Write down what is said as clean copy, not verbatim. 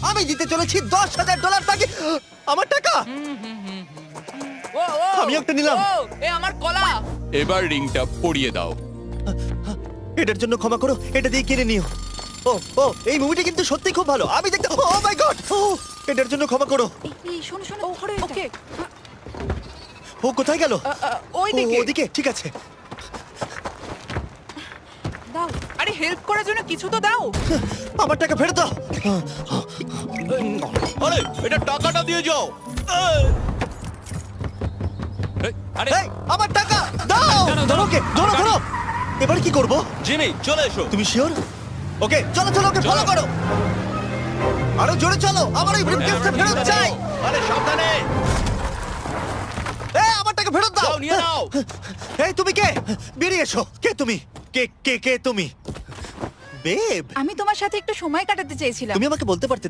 আমি জিতে চলেছি $10,000 তাকে আমার টাকা। ও ও আমি একটা নিলাম। ও, এ আমার কলা। এবার রিংটা পরিয়ে দাও। এটার জন্য ক্ষমা করো, এটা দিয়ে কিনে নিও। ও ও এই মুভিটা কিন্তু সত্যি খুব ভালো, আমি দেখতে। ও মাই গড, এটার জন্য ক্ষমা করো। এই শোনো শোনো ধরো এটা। ওকে ও কোথায় গেল? ওই ও, দিকে। ওদিকে, ঠিক আছে। দাও। আরে হেল্প করার জন্য কিছু তো দাও। আমার টাকা ফেরত দাও। আরে এটা টাকাটা দিয়ে যাও। আরে এই, আমার টাকা দাও। ধরো ওকে, ধরো ধরো। এবার কি করব? জিমি চলে এসো। তুমি শিওর? ওকে চলো চলো, ওকে ফলো করো। আরো জোরে চলো, আমার এই ব্রিফকেসটা ফেরত চাই। আরে সাবধানে। এই আমার টাকা ফেরত দাও। যাও নিয়ে নাও। এই তুমি কে? বেরিয়ে এসো। কে তুমি? কে কে কে তুমি? বেব, আমি তোমার সাথে একটু সময় কাটাতে চেয়েছিলাম। তুমি আমাকে বলতে পারতে